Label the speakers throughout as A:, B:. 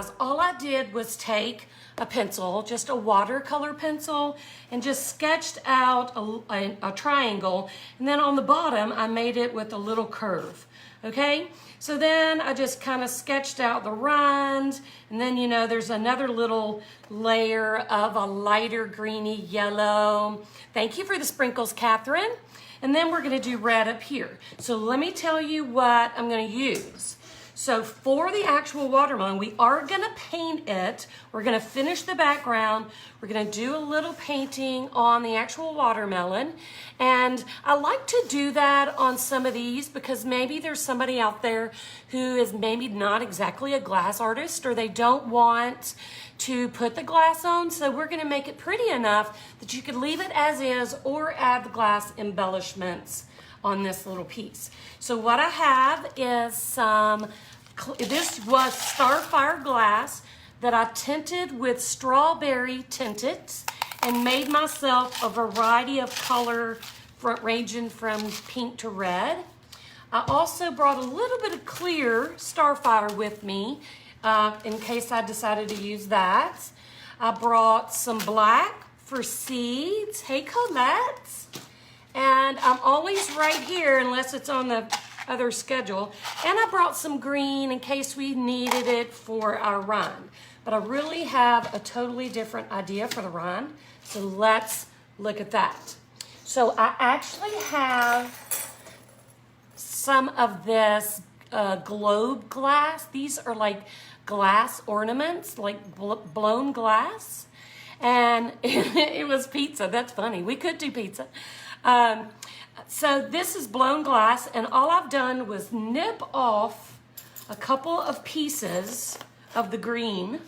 A: guys, all I did was take a pencil, just a watercolor pencil, and just sketched out a triangle. And then on the bottom, I made it with a little curve, okay? So then I just kind of sketched out the rind, and then, you know, there's another little layer of a lighter greeny yellow. Thank you for the sprinkles, Catherine. And then we're gonna do red up here. So let me tell you what I'm gonna use. So for the actual watermelon, we are gonna paint it. We're gonna finish the background. We're gonna do a little painting on the actual watermelon. And I like to do that on some of these because maybe there's somebody out there who is maybe not exactly a glass artist, or they don't want to put the glass on. So we're gonna make it pretty enough that you could leave it as is or add the glass embellishments on this little piece. So what I have is this was Starfire glass that I tinted with strawberry tinted and made myself a variety of color ranging from pink to red. I also brought a little bit of clear Starfire with me in case I decided to use that. I brought some black for seeds. Hey, Colette. And I'm always right here unless it's on the other schedule. And I brought some green in case we needed it for our rind. But I really have a totally different idea for the rind. So let's look at that. So I actually have some of this globe glass. These are like glass ornaments, like blown glass. And it was pizza. That's funny. We could do pizza. So this is blown glass, and all I've done was nip off a couple of pieces of the green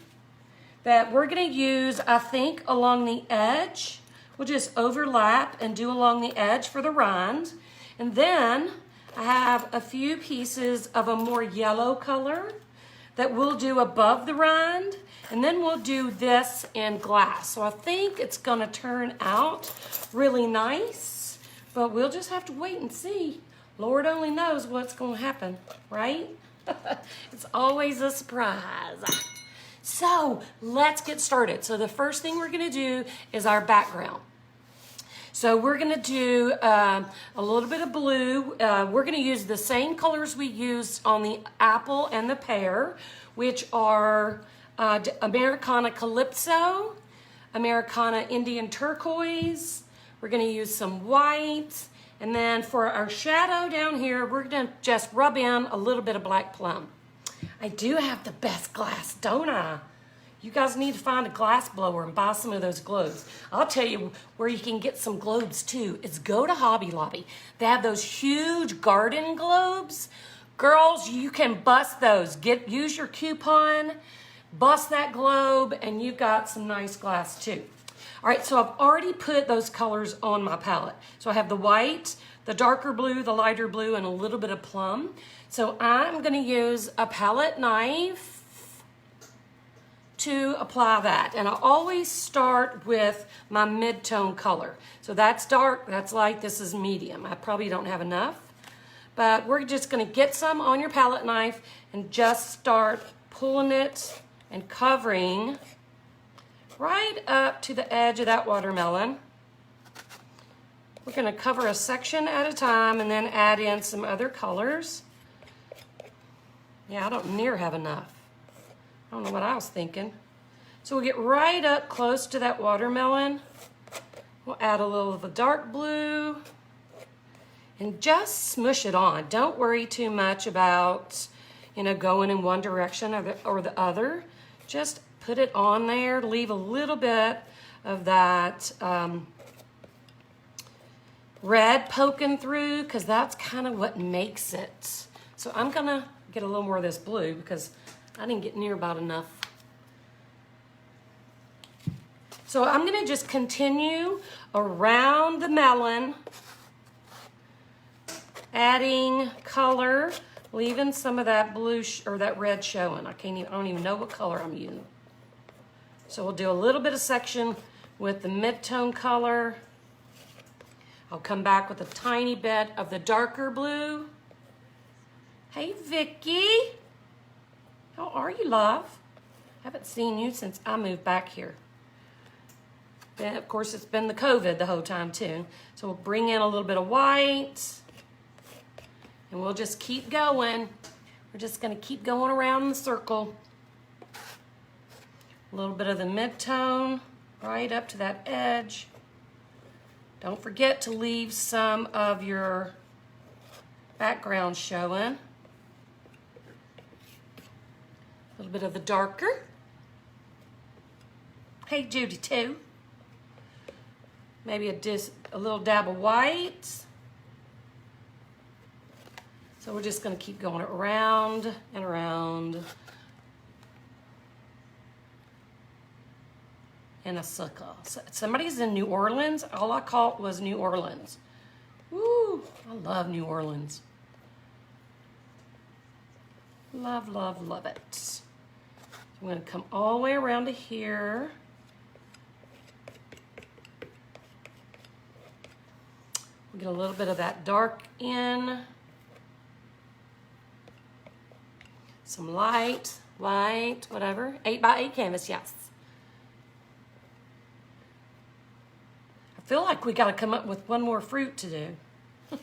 A: that we're going to use, I think, along the edge. We'll just overlap and do along the edge for the rind. And then I have a few pieces of a more yellow color that we'll do above the rind. And then we'll do this in glass. So I think it's going to turn out really nice. But we'll just have to wait and see. Lord only knows what's going to happen, right? It's always a surprise. So let's get started. So the first thing we're going to do is our background. So we're going to do a little bit of blue. We're going to use the same colors we used on the apple and the pear, which are Americana Calypso, Americana Indian Turquoise. We're going to use some white. And then for our shadow down here, we're going to just rub in a little bit of black plum. I do have the best glass, don't I? You guys need to find a glass blower and buy some of those globes. I'll tell you where you can get some globes too. Is go to Hobby Lobby. They have those huge garden globes. Girls, you can bust those. Use your coupon, bust that globe, and you've got some nice glass too. All right, so I've already put those colors on my palette. So I have the white, the darker blue, the lighter blue, and a little bit of plum. So I'm gonna use a palette knife to apply that. And I always start with my mid-tone color. So that's dark, that's light, this is medium. I probably don't have enough, but we're just gonna get some on your palette knife and just start pulling it and covering right up to the edge of that watermelon. We're going to cover a section at a time and then add in some other colors. Yeah, I don't near have enough. I don't know what I was thinking. So we'll get right up close to that watermelon. We'll add a little of the dark blue and just smush it on. Don't worry too much about, you know, going in one direction or the other. Just put it on there, leave a little bit of that red poking through because that's kind of what makes it. So I'm gonna get a little more of this blue because I didn't get near about enough. So I'm gonna just continue around the melon, adding color, leaving some of that blue or that red showing. I don't even know what color I'm using. So we'll do a little bit of section with the mid-tone color. I'll come back with a tiny bit of the darker blue. Hey, Vicky. How are you, love? Haven't seen you since I moved back here. Then, of course, it's been the COVID the whole time too. So we'll bring in a little bit of white and we'll just keep going. We're just gonna keep going around in the circle. A little bit of the mid-tone right up to that edge. Don't forget to leave some of your background showing. A little bit of the darker. Hey Judy too. Maybe a little dab of white. So we're just gonna keep going around and around in a circle. So somebody's in New Orleans. All I caught was New Orleans. Woo, I love New Orleans. Love, love, love it. I'm gonna come all the way around to here. We'll get a little bit of that dark in. Some light, white, whatever. 8x8 canvas, yes. I feel like we gotta come up with one more fruit to do.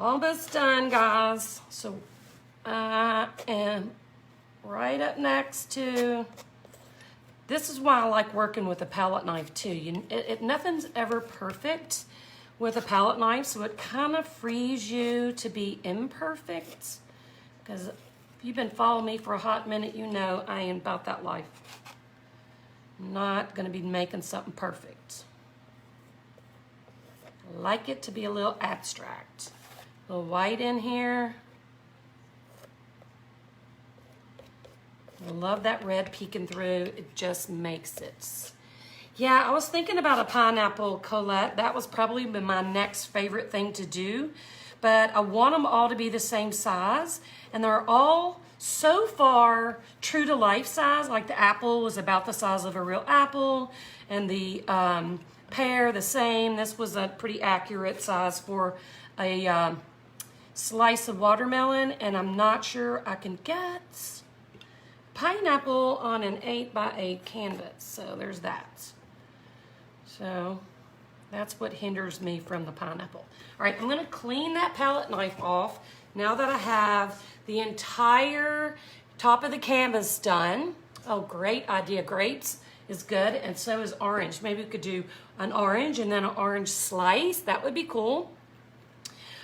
A: Almost done, guys. So I am right up next to, this is why I like working with a palette knife too. Nothing's ever perfect with a palette knife, so it kind of frees you to be imperfect. Because if you've been following me for a hot minute, you know I ain't about that life. I'm not gonna be making something perfect. I like it to be a little abstract. A little white in here. I love that red peeking through. It just makes it. Yeah, I was thinking about a pineapple colette. That was probably my next favorite thing to do. But I want them all to be the same size. And they're all so far true to life size. Like the apple was about the size of a real apple. And the pear the same. This was a pretty accurate size for a slice of watermelon. And I'm not sure I can get pineapple on an 8x8 canvas. So there's that. So that's what hinders me from the pineapple. All right, I'm gonna clean that palette knife off now that I have the entire top of the canvas done. Oh, great idea. Grapes is good, and so is orange. Maybe we could do an orange and then an orange slice. That would be cool.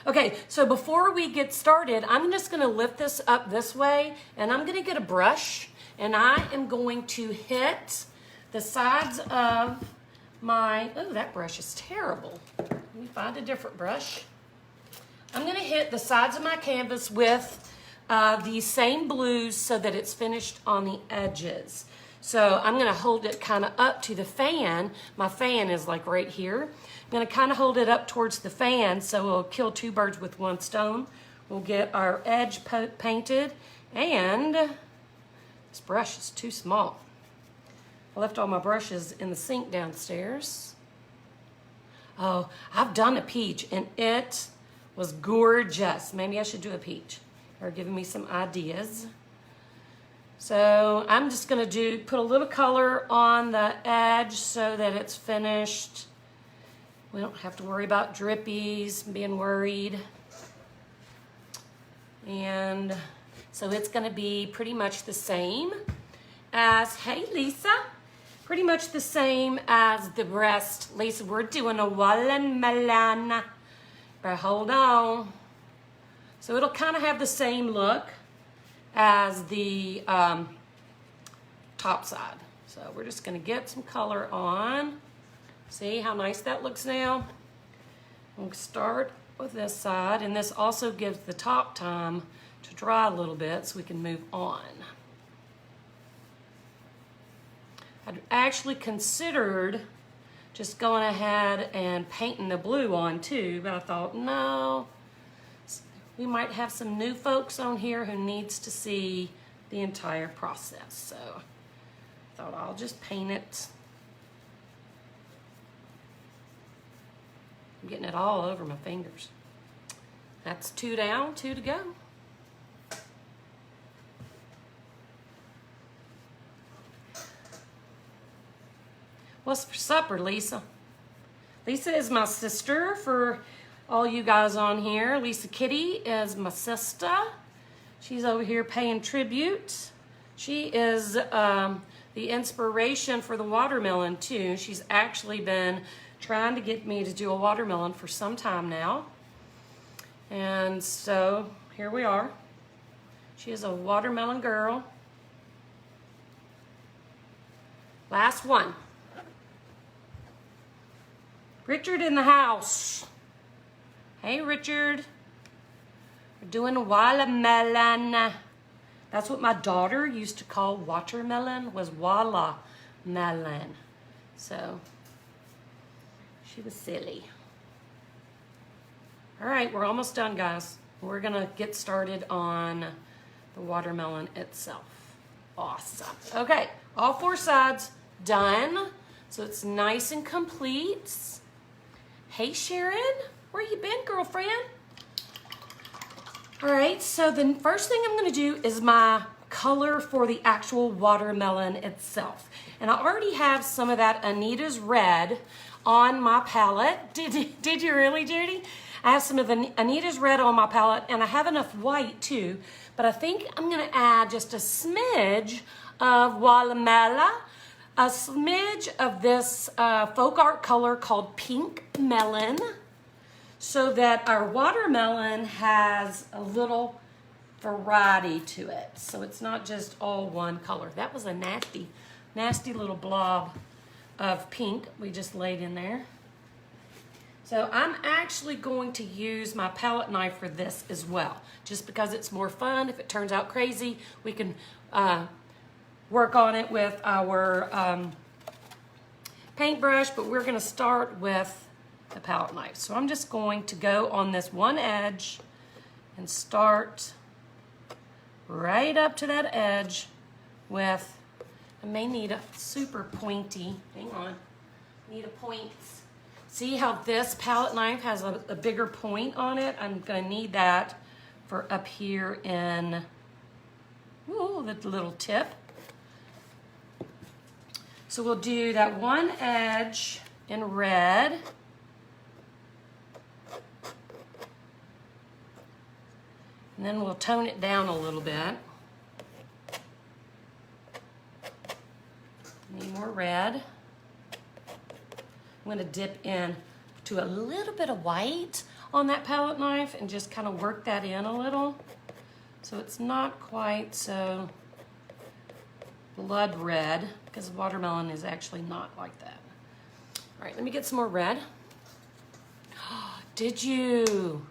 A: Okay, so before we get started, I'm just gonna lift this up this way, and I'm gonna get a brush, and I am going to hit the sides of my, oh, that brush is terrible. Let me find a different brush. I'm gonna hit the sides of my canvas with the same blues so that it's finished on the edges. So I'm gonna hold it kind of up to the fan. My fan is like right here. I'm gonna kind of hold it up towards the fan so we'll kill two birds with one stone. We'll get our edge painted, and this brush is too small. I left all my brushes in the sink downstairs. Oh, I've done a peach and it was gorgeous. Maybe I should do a peach. They're giving me some ideas. So I'm just gonna put a little color on the edge so that it's finished. We don't have to worry about drippies being worried. And so it's gonna be pretty much the same as, hey Lisa, pretty much the same as the rest. Lisa, we're doing a watermelon, but hold on. So it'll kind of have the same look as the top side. So we're just gonna get some color on. See how nice that looks now? We'll start with this side, and this also gives the top time to dry a little bit so we can move on. I'd actually considered just going ahead and painting the blue on too, but I thought, no, we might have some new folks on here who needs to see the entire process. So I thought I'll just paint it. I'm getting it all over my fingers. That's 2 down, 2 to go. What's for supper, Lisa? Lisa is my sister for all you guys on here. Lisa Kitty is my sister. She's over here paying tribute. She is the inspiration for the watermelon too. She's actually been trying to get me to do a watermelon for some time now. And so here we are. She is a watermelon girl. Last one. Richard in the house. Hey, Richard. We're doing a watermelon. That's what my daughter used to call watermelon, was watermelon. So, she was silly. All right, we're almost done, guys. We're gonna get started on the watermelon itself. Awesome. Okay, all 4 sides done. So it's nice and complete. Hey, Sharon, where you been, girlfriend? All right, so the first thing I'm gonna do is my color for the actual watermelon itself. And I already have some of that Anita's red on my palette. Did you really, Judy? I have some of the Anita's red on my palette, and I have enough white too, but I think I'm gonna add just a smidge of watermelon, a smidge of this folk art color called Pink Melon, so that our watermelon has a little variety to it. So it's not just all one color. That was a nasty, nasty little blob of pink we just laid in there. So I'm actually going to use my palette knife for this as well, just because it's more fun. If it turns out crazy, we can work on it with our paintbrush, but we're gonna start with the palette knife. So I'm just going to go on this one edge and start right up to that edge with, I may need a super pointy, hang on, need a point. See how this palette knife has a bigger point on it? I'm gonna need that for up here in, ooh, the little tip. So we'll do that one edge in red. And then we'll tone it down a little bit. Need more red. I'm gonna dip in to a little bit of white on that palette knife and just kind of work that in a little. So it's not quite so blood red, because watermelon is actually not like that. All right, let me get some more red. Did you?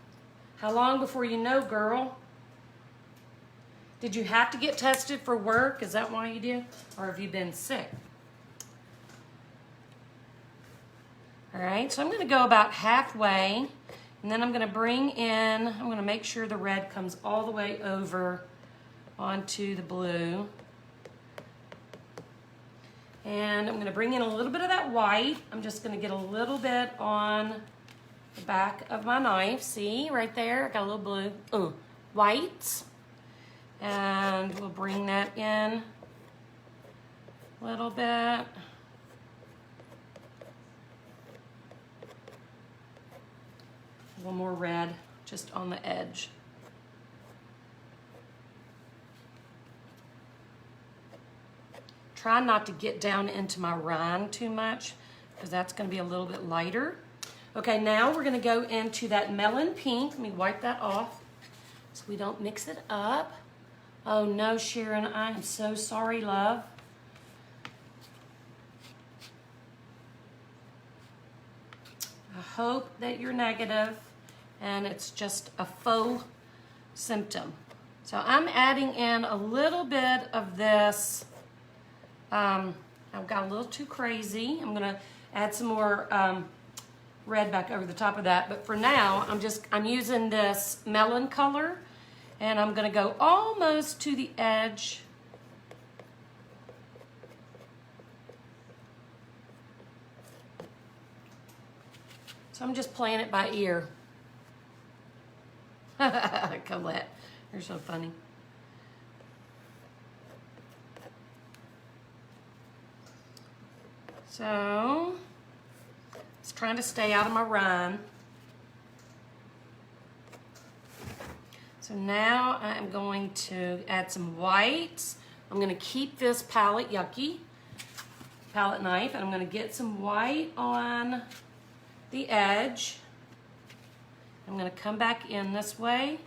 A: How long before you know, girl? Did you have to get tested for work? Is that why you did? Or have you been sick? All right, so I'm gonna go about halfway, and then I'm gonna bring in, I'm gonna make sure the red comes all the way over onto the blue. And I'm gonna bring in a little bit of that white. I'm just gonna get a little bit on the back of my knife. See, right there, I got a little blue, white. And we'll bring that in a little bit. A little more red just on the edge. Try not to get down into my rind too much, because that's going to be a little bit lighter. Okay, now we're going to go into that melon pink. Let me wipe that off so we don't mix it up. Oh no, Sharon, I am so sorry, love. I hope that you're negative and it's just a faux symptom. So I'm adding in a little bit of this. I've got a little too crazy. I'm gonna add some more red back over the top of that. But for now, I'm using this melon color, and I'm gonna go almost to the edge. So I'm just playing it by ear. Colette, you're so funny. So, it's trying to stay out of my rind. So now I'm going to add some whites. I'm going to keep this palette knife, and I'm going to get some white on the edge. I'm going to come back in this way.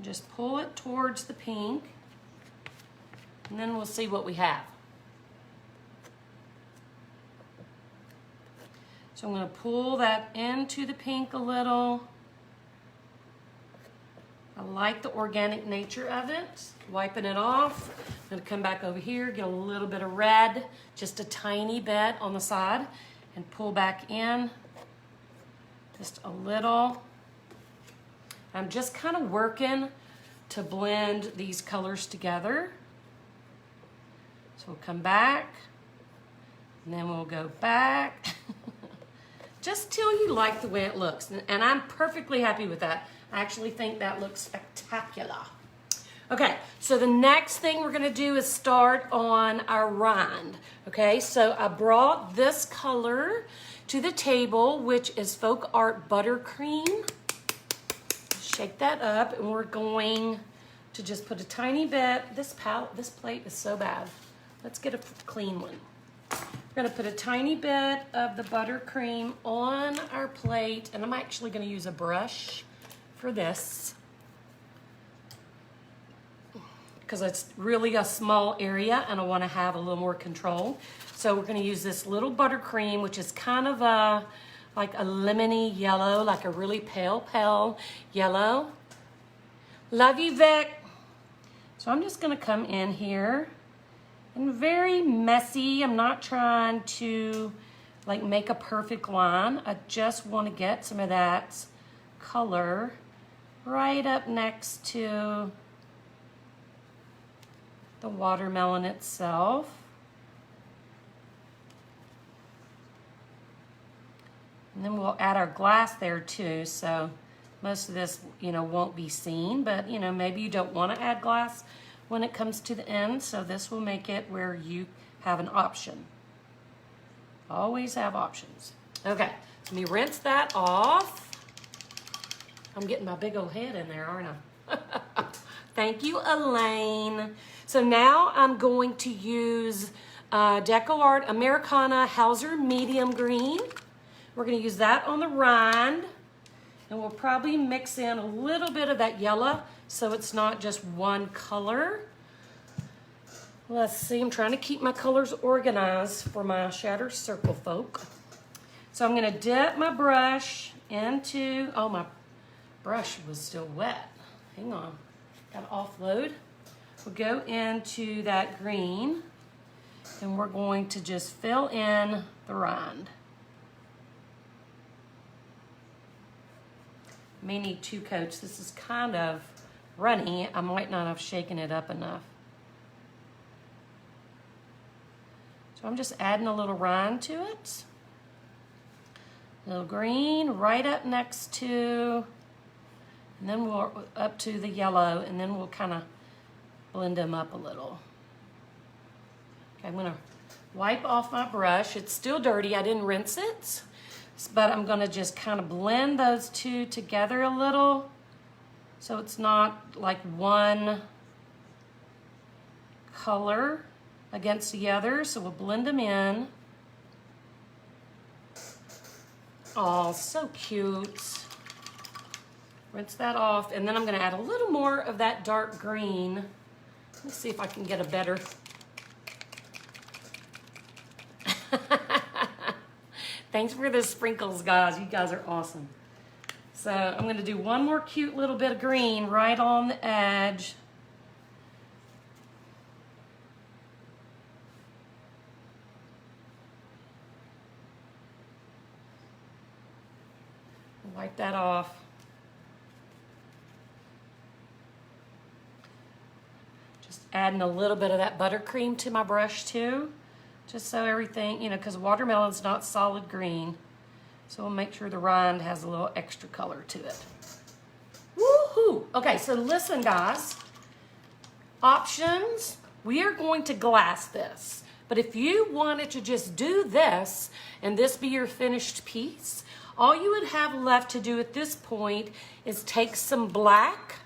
A: Just pull it towards the pink, and then we'll see what we have. So I'm going to pull that into the pink a little. I like the organic nature of it. Wiping it off. I'm going to come back over here, get a little bit of red, just a tiny bit on the side, and pull back in just a little. I'm just kind of working to blend these colors together. So we'll come back, and then we'll go back. Just till you like the way it looks. And I'm perfectly happy with that. I actually think that looks spectacular. Okay, so the next thing we're gonna do is start on our rind. Okay, so I brought this color to the table, which is Folk Art Buttercream. Shake that up, and we're going to just put a tiny bit. This plate is so bad. Let's get a clean one. We're gonna put a tiny bit of the buttercream on our plate, and I'm actually gonna use a brush for this because it's really a small area and I want to have a little more control. So we're going to use this little buttercream, which is kind of like a lemony yellow, like a really pale yellow. Love you, Vic. So I'm just going to come in here and very messy. I'm not trying to like make a perfect line. I just want to get some of that color right up next to the watermelon itself. And then we'll add our glass there too, so most of this, won't be seen, but maybe you don't want to add glass when it comes to the end, so this will make it where you have an option. Always have options. Okay, let me rinse that off. I'm getting my big old head in there, aren't I? Thank you, Elaine. So now I'm going to use Deco Art Americana Hauser Medium Green. We're going to use that on the rind, and we'll probably mix in a little bit of that yellow so it's not just one color. Let's see, I'm trying to keep my colors organized for my Shattered Circle folk. So I'm going to dip my brush into, oh, my brush was still wet. Hang on, gotta offload. We'll go into that green, and we're going to just fill in the rind. May need 2 coats. This is kind of runny. I might not have shaken it up enough. So I'm just adding a little rind to it. A little green right up next to, and then we'll up to the yellow, and then we'll kind of blend them up a little. Okay, I'm gonna wipe off my brush. It's still dirty, I didn't rinse it, but I'm gonna just kind of blend those two together a little so it's not like one color against the other. So we'll blend them in. Oh, so cute. Rinse that off, and then I'm gonna add a little more of that dark green. Let's see if I can get a better. Thanks for the sprinkles, guys. You guys are awesome. So I'm going to do one more cute little bit of green right on the edge. Wipe that off. Just adding a little bit of that buttercream to my brush too. Just so everything, because watermelon's not solid green. So we'll make sure the rind has a little extra color to it. Woohoo! Okay, so listen, guys. Options. We are going to glass this. But if you wanted to just do this and this be your finished piece, all you would have left to do at this point is take some black,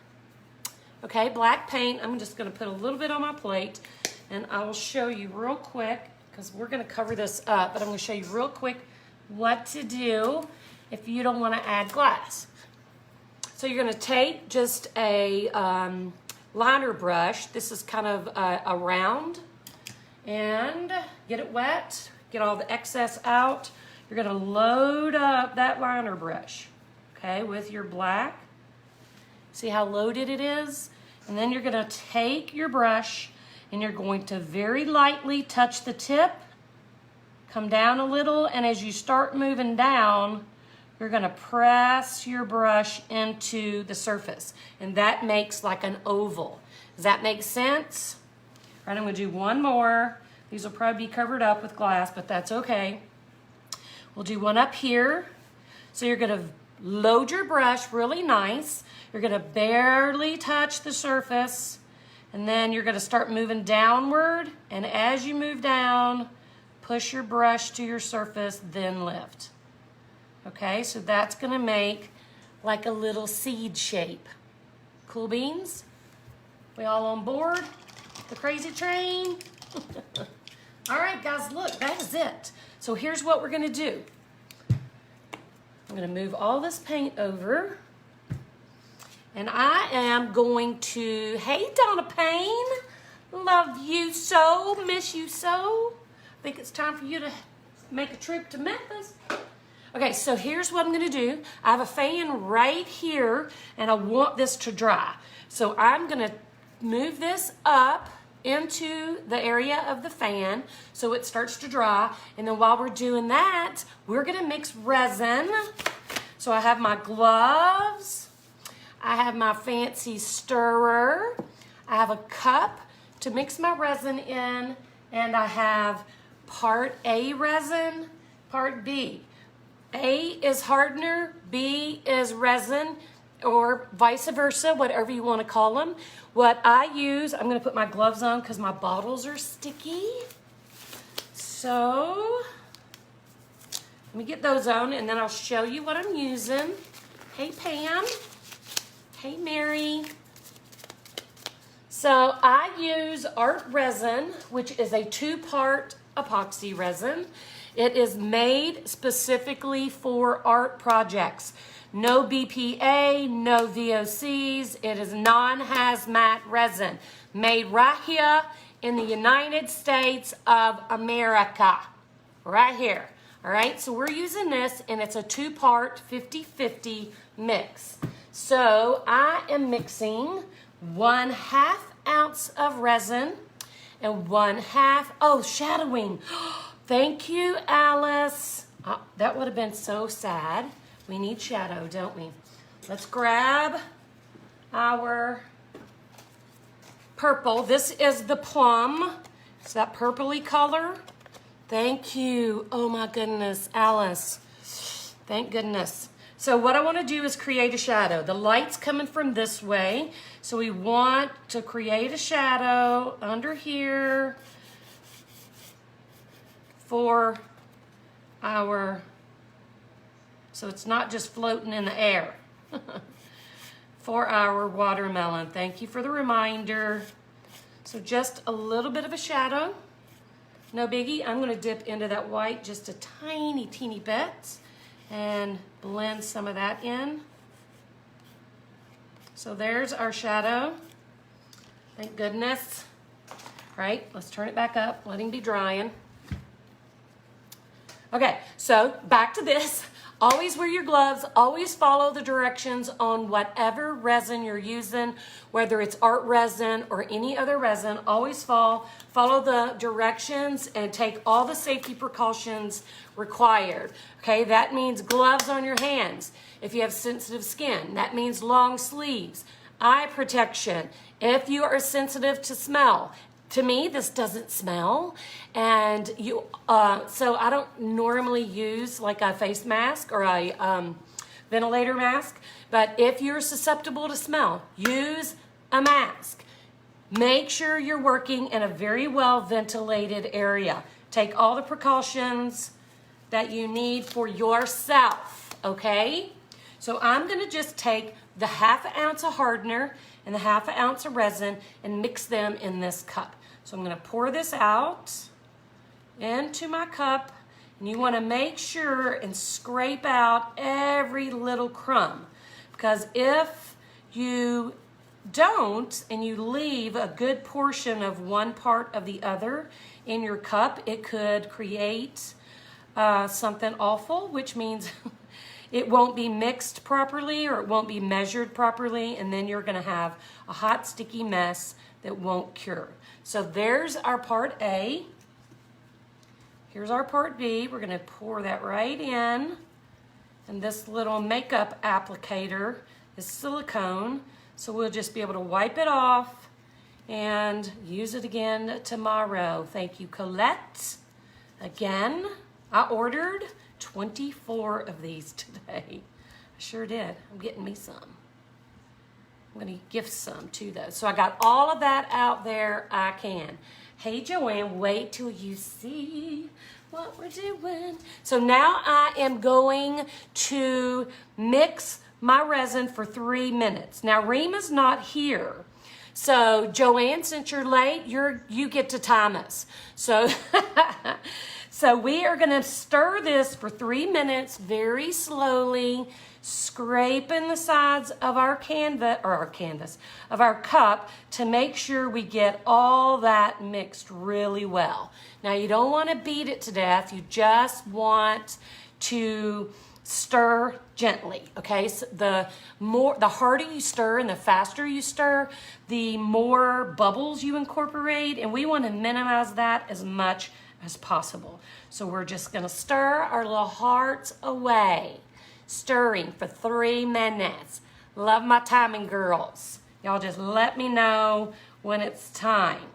A: okay, black paint. I'm just gonna put a little bit on my plate and I will show you real quick, because we're gonna cover this up, but I'm gonna show you real quick what to do if you don't wanna add glass. So you're gonna take just a liner brush. This is kind of a round, and get it wet, get all the excess out. You're gonna load up that liner brush, okay, with your black. See how loaded it is? And then you're gonna take your brush and you're going to very lightly touch the tip, come down a little, and as you start moving down, you're gonna press your brush into the surface, and that makes like an oval. Does that make sense? All right, I'm gonna do one more. These will probably be covered up with glass, but that's okay. We'll do one up here. So you're gonna load your brush really nice. You're gonna barely touch the surface, and then you're gonna start moving downward, and as you move down, push your brush to your surface, then lift. Okay, so that's gonna make like a little seed shape. Cool beans? We all on board? The crazy train? All right, guys, look, that is it. So here's what we're gonna do. I'm gonna move all this paint over, and I am going to, hey, Donna Payne, love you so, miss you so. I think it's time for you to make a trip to Memphis. Okay, so here's what I'm gonna do. I have a fan right here, and I want this to dry. So I'm gonna move this up into the area of the fan so it starts to dry. And then while we're doing that, we're gonna mix resin. So I have my gloves, I have my fancy stirrer, I have a cup to mix my resin in, and I have part A resin, part B. A is hardener, B is resin, or vice versa, whatever you want to call them. What I use, I'm going to put my gloves on because my bottles are sticky. So let me get those on, and then I'll show you what I'm using. Hey, Pam. Hey, Mary. So I use art resin, which is a 2-part epoxy resin. It is made specifically for art projects. No BPA, no VOCs. It is non-hazmat resin made right here in the United States of America. Right here. All right, so we're using this, and it's a 2-part 50-50 mix. So I am mixing 1/2 ounce of resin and 1/2, oh, shadowing. Thank you, Alice. Oh, that would have been so sad. We need shadow, don't we? Let's grab our purple. This is the plum. It's that purpley color. Thank you. Oh my goodness, Alice. Thank goodness. So what I want to do is create a shadow. The light's coming from this way. So we want to create a shadow under here for our, so it's not just floating in the air, for our watermelon. Thank you for the reminder. So just a little bit of a shadow. No biggie. I'm going to dip into that white just a tiny, teeny bit and blend some of that in. So there's our shadow. Thank goodness. All right, let's turn it back up. Let him be drying. Okay, so back to this. Always wear your gloves. Always follow the directions on whatever resin you're using, whether it's art resin or any other resin. Always follow the directions and take all the safety precautions required. Okay, that means gloves on your hands if you have sensitive skin. That means long sleeves, eye protection if you are sensitive to smell. To me, this doesn't smell, and so I don't normally use like a face mask or a ventilator mask, but if you're susceptible to smell, use a mask. Make sure you're working in a very well ventilated area. Take all the precautions that you need for yourself, okay? So I'm gonna just take the 1/2 ounce of hardener and the 1/2 ounce of resin and mix them in this cup. So I'm gonna pour this out into my cup, and you wanna make sure and scrape out every little crumb, because if you don't and you leave a good portion of one part of the other in your cup, it could create something awful, which means it won't be mixed properly or it won't be measured properly, and then you're gonna have a hot, sticky mess that won't cure. So there's our part A. Here's our part B. We're gonna pour that right in, and this little makeup applicator is silicone, so we'll just be able to wipe it off and use it again tomorrow. Thank you, Colette. Again, I ordered 24 of these today. I sure did. I'm getting me some. I'm gonna gift some to those. So I got all of that out there I can. Hey Joanne, wait till you see what we're doing. So now I am going to mix my resin for 3 minutes. Now Rima's not here. So Joanne, since you're late, you get to time us. So so we are gonna stir this for 3 minutes very slowly, scraping the sides of our of our cup to make sure we get all that mixed really well. Now you don't want to beat it to death, you just want to stir gently, okay? So the harder you stir and the faster you stir, the more bubbles you incorporate, and we want to minimize that as much as possible. So we're just gonna stir our little hearts away. Stirring for 3 minutes. Love my timing, girls. Y'all just let me know when it's time.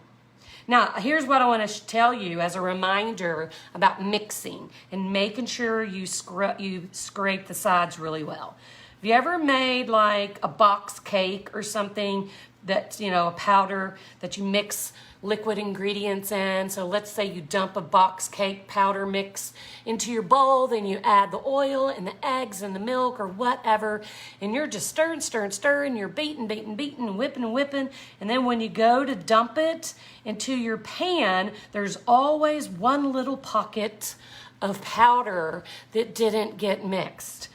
A: Now, here's what I want to tell you as a reminder about mixing and making sure you scrape the sides really well. Have you ever made like a box cake or something that's, you know, a powder that you mix liquid ingredients in? So let's say you dump a box cake powder mix into your bowl, then you add the oil and the eggs and the milk or whatever, and you're just stirring, you're beating, whipping, and then when you go to dump it into your pan, there's always one little pocket of powder that didn't get mixed.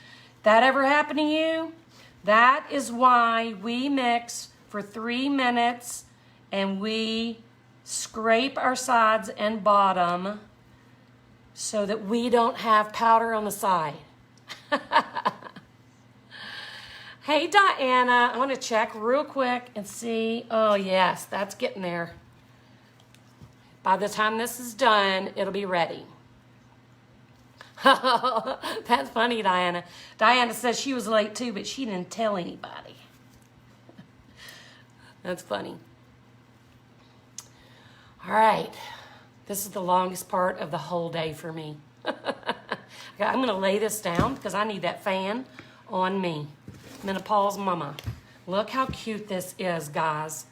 A: That ever happened to you? That is why we mix for 3 minutes and we scrape our sides and bottom so that we don't have powder on the side. Hey Diana, I want to check real quick and see. Oh yes, that's getting there. By the time this is done, it'll be ready. That's funny, Diana. Diana says she was late too, but she didn't tell anybody. That's funny. All right, this is the longest part of the whole day for me. I'm gonna lay this down because I need that fan on me. Menopause mama. Look how cute this is, guys.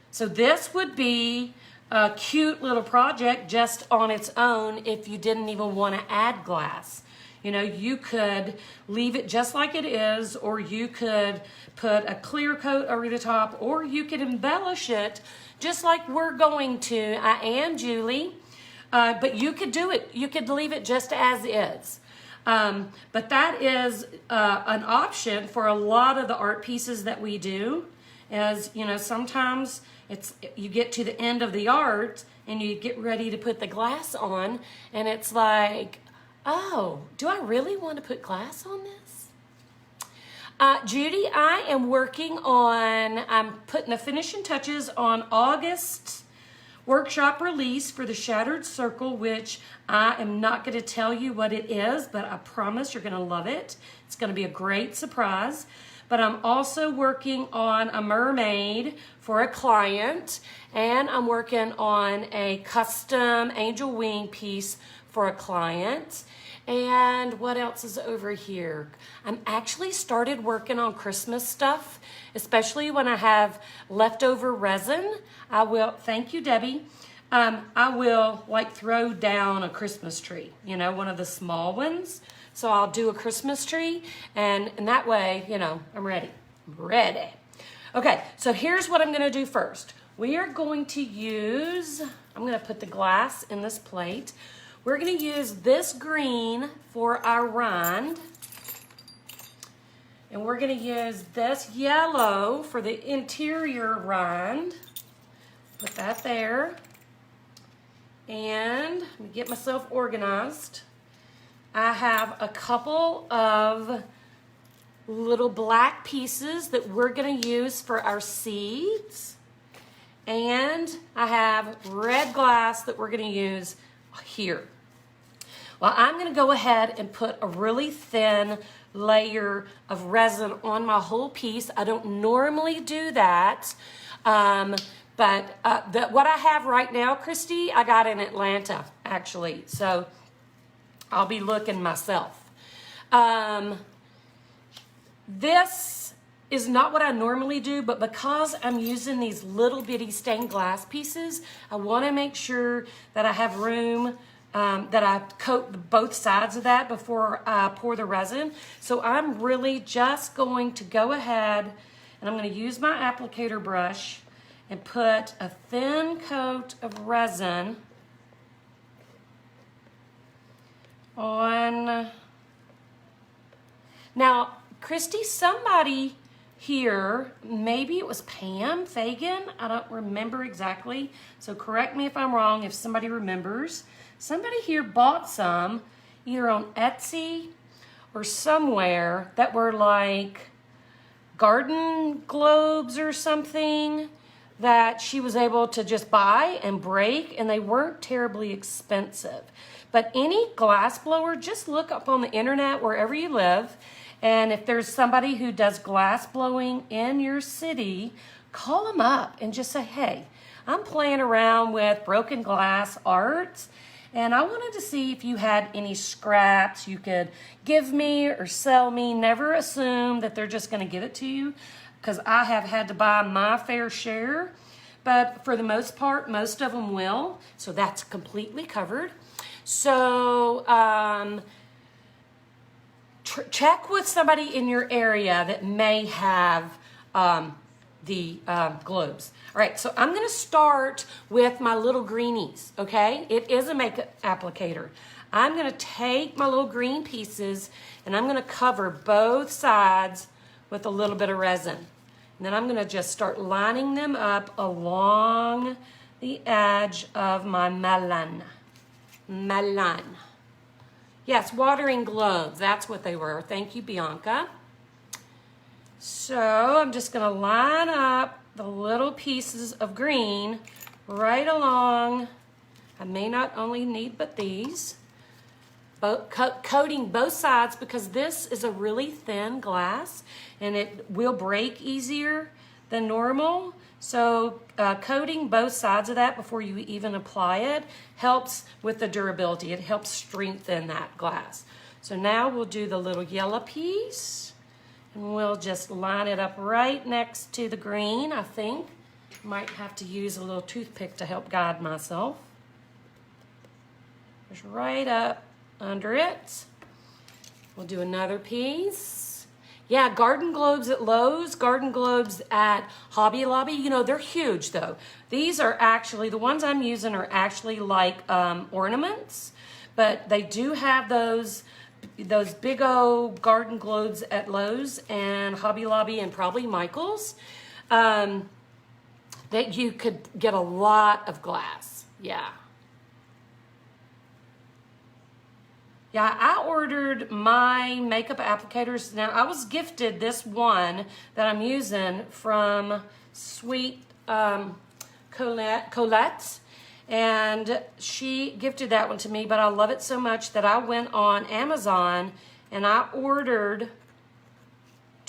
A: So this would be a cute little project just on its own if you didn't even want to add glass. You know, you could leave it just like it is, or you could put a clear coat over the top, or you could embellish it just like we're going to. I am Julie, but you could do it. You could leave it just as is. But that is an option for a lot of the art pieces that we do. As you know, sometimes you get to the end of the art and you get ready to put the glass on, and it's like, oh, do I really want to put glass on this? Judy, I am I'm putting the finishing touches on August workshop release for the Shattered Circle, which I am not going to tell you what it is, but I promise you're going to love it. It's going to be a great surprise. but I'm also working on a mermaid for a client, and I'm working on a custom angel wing piece for a client. And what else is over here? I'm actually started working on Christmas stuff, especially when I have leftover resin. I will, thank you, Debbie. I will like throw down a Christmas tree, you know, one of the small ones. So I'll do a Christmas tree, and that way, you know, I'm ready. I'm ready. Okay, so here's what I'm gonna do first. We are going to use, I'm gonna put the glass in this plate. We're gonna use this green for our rind. And we're gonna use this yellow for the interior rind. Put that there. And let me get myself organized. I have a couple of little black pieces that we're gonna use for our seeds. And I have red glass that we're gonna use here. Well, I'm gonna go ahead and put a really thin layer of resin on my whole piece. I don't normally do that, but what I have right now, Christy, I got in Atlanta, actually. So I'll be looking myself. This is not what I normally do, but because I'm using these little bitty stained glass pieces, I wanna make sure that I have room that I coat both sides of that before I pour the resin. So I'm really just going to go ahead and I'm going to use my applicator brush and put a thin coat of resin on. Now, Christy, somebody here, maybe it was Pam Fagan, I don't remember exactly, so correct me if I'm wrong if somebody remembers. Somebody here bought some, either on Etsy or somewhere, that were like garden globes or something that she was able to just buy and break, and they weren't terribly expensive. But any glass blower, just look up on the internet wherever you live, and if there's somebody who does glass blowing in your city, call them up and just say, hey, I'm playing around with broken glass art, and I wanted to see if you had any scraps you could give me or sell me. Never assume that they're just going to give it to you, because I have had to buy my fair share. But for the most part, most of them will. So that's completely covered. So check with somebody in your area that may have the globes. All right, so I'm gonna start with my little greenies, okay? It is a makeup applicator. I'm gonna take my little green pieces and I'm gonna cover both sides with a little bit of resin. And then I'm gonna just start lining them up along the edge of my melon. Melon. Yes, watering globes, that's what they were. Thank you, Bianca. So I'm just gonna line up the little pieces of green right along. I may not only need but these. Coating both sides, because this is a really thin glass and it will break easier than normal. So coating both sides of that before you even apply it helps with the durability. It helps strengthen that glass. So now we'll do the little yellow piece. And we'll just line it up right next to the green, I think. Might have to use a little toothpick to help guide myself. Just right up under it. We'll do another piece. Yeah, garden globes at Lowe's, garden globes at Hobby Lobby. You know, they're huge though. These are actually, the ones I'm using are actually like ornaments, but they do have those big old garden globes at Lowe's and Hobby Lobby and probably Michael's, that you could get a lot of glass. Yeah. Yeah, I ordered my makeup applicators. Now, I was gifted this one that I'm using from Sweet Colette. And she gifted that one to me, but I love it so much that I went on Amazon and I ordered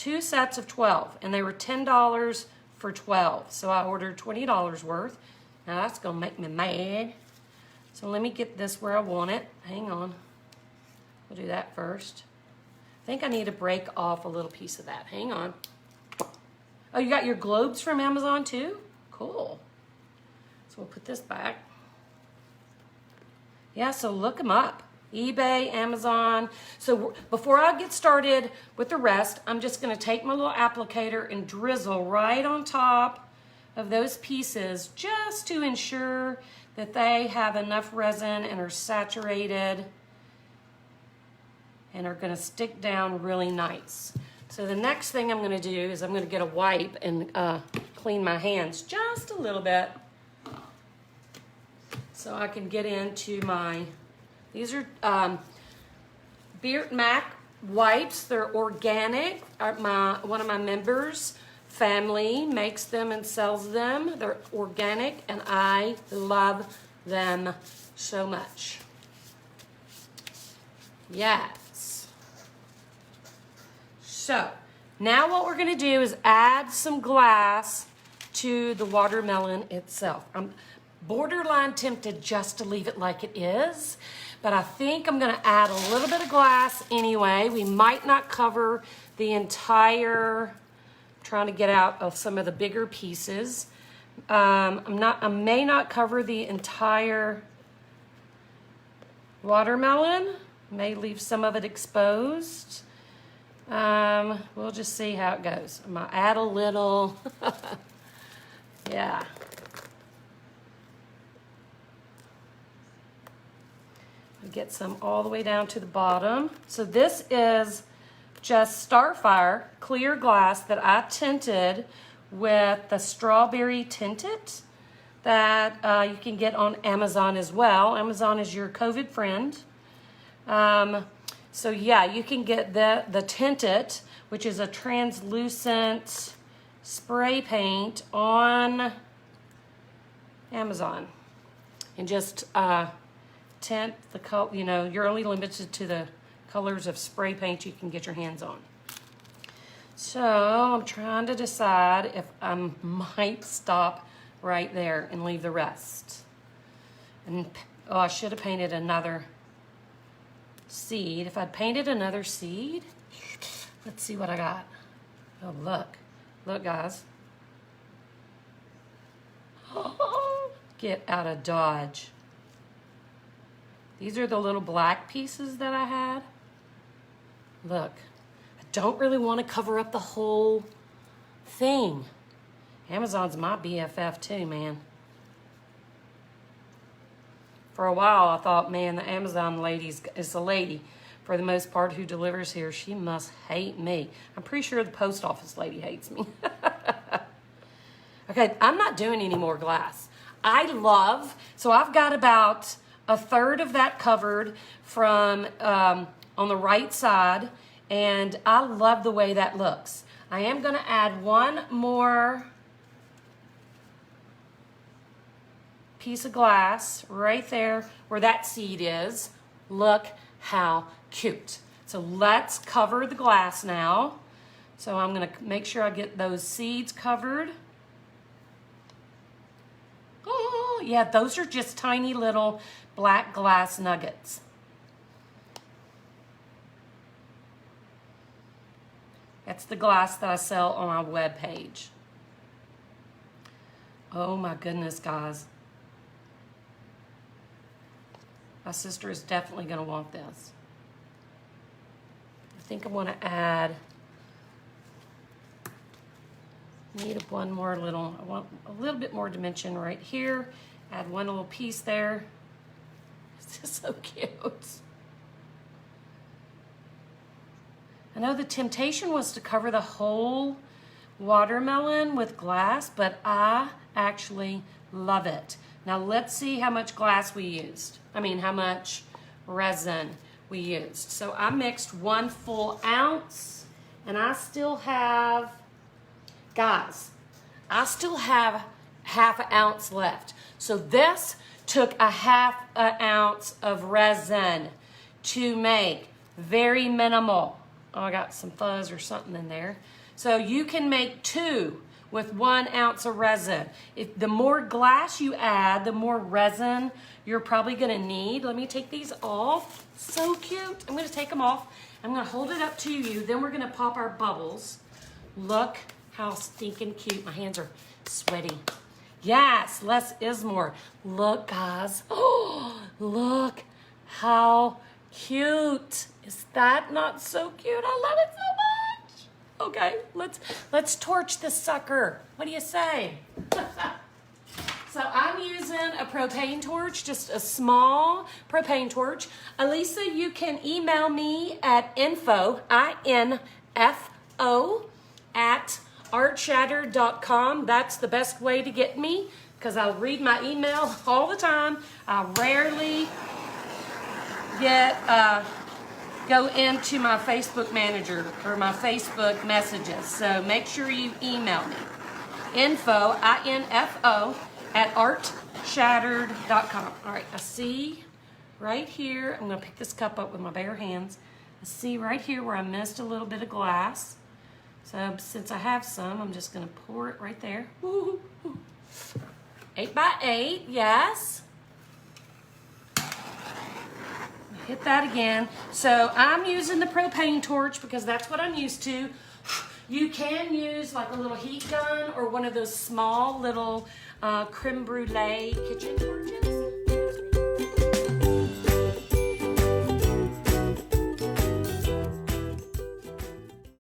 A: 2 sets of 12, and they were $10 for 12. So I ordered $20 worth. Now that's gonna make me mad. So let me get this where I want it. Hang on. We'll do that first. I think I need to break off a little piece of that. Hang on. Oh, you got your globes from Amazon too? Cool. So we'll put this back. Yeah, so look them up. eBay, Amazon. So before I get started with the rest, I'm just gonna take my little applicator and drizzle right on top of those pieces just to ensure that they have enough resin and are saturated and are gonna stick down really nice. So the next thing I'm gonna do is I'm gonna get a wipe and clean my hands just a little bit so I can get into my, these are Beard Mac wipes. They're organic. One of my members' family makes them and sells them. They're organic and I love them so much. Yes. So now what we're gonna do is add some glass to the watermelon itself. I'm borderline tempted just to leave it like it is, but I think I'm gonna add a little bit of glass anyway. We might not cover the entire, I'm trying to get out of some of the bigger pieces. I may not cover the entire watermelon, may leave some of it exposed. We'll just see how it goes. I'm gonna add a little, yeah. Get some all the way down to the bottom. So this is just Starfire clear glass that I tinted with the strawberry tinted that you can get on Amazon as well. Amazon is your COVID friend. So yeah, you can get the tinted, which is a translucent spray paint on Amazon, and just tint the color. You know, you're only limited to the colors of spray paint you can get your hands on. So I'm trying to decide if I might stop right there and leave the rest. And oh, I should have painted another seed. If I'd painted another seed, let's see what I got. Oh, look guys. Get out of Dodge. These are the little black pieces that I had. Look, I don't really want to cover up the whole thing. Amazon's my BFF too, man. For a while, I thought, man, the Amazon lady is the lady, for the most part, who delivers here. She must hate me. I'm pretty sure the post office lady hates me. Okay, I'm not doing any more glass. So I've got about a third of that covered from on the right side, and I love the way that looks. I am gonna add one more piece of glass right there where that seed is. Look how cute. So let's cover the glass now. So I'm gonna make sure I get those seeds covered. Oh, yeah, those are just tiny little black glass nuggets. That's the glass that I sell on my webpage. Oh my goodness, guys. My sister is definitely gonna want this. I think I wanna add, need one more little, I want a little bit more dimension right here. Add one little piece there. This is so cute. I know the temptation was to cover the whole watermelon with glass, but I actually love it. Now let's see how much glass we used. How much resin we used. So I mixed 1 full ounce, and I still have, guys, I still have half an ounce left. So this took a half an ounce of resin to make. Very minimal. Oh, I got some fuzz or something in there. So you can make 2 with 1 ounce of resin. If the more glass you add, the more resin you're probably gonna need. Let me take these off. So cute. I'm gonna take them off. I'm gonna hold it up to you. Then we're gonna pop our bubbles. Look how stinking cute. My hands are sweaty. Yes, less is more. Look, guys. Oh, look how cute. Is that not so cute? I love it so much. Okay, let's torch this sucker. What do you say? So I'm using a propane torch, just a small propane torch. Elisa, you can email me at info, I-N-F-O, at artshattered.com. That's the best way to get me because I'll read my email all the time. I rarely go into my Facebook Messenger or my Facebook messages. So make sure you email me. Info, I-N-F-O, at artshattered.com. All right, I see right here, I'm gonna pick this cup up with my bare hands. I see right here where I missed a little bit of glass. So since I have some, I'm just gonna pour it right there. Woo-hoo. 8 by 8, yes. Hit that again. So I'm using the propane torch because that's what I'm used to. You can use like a little heat gun or one of those small little creme brulee kitchen torches.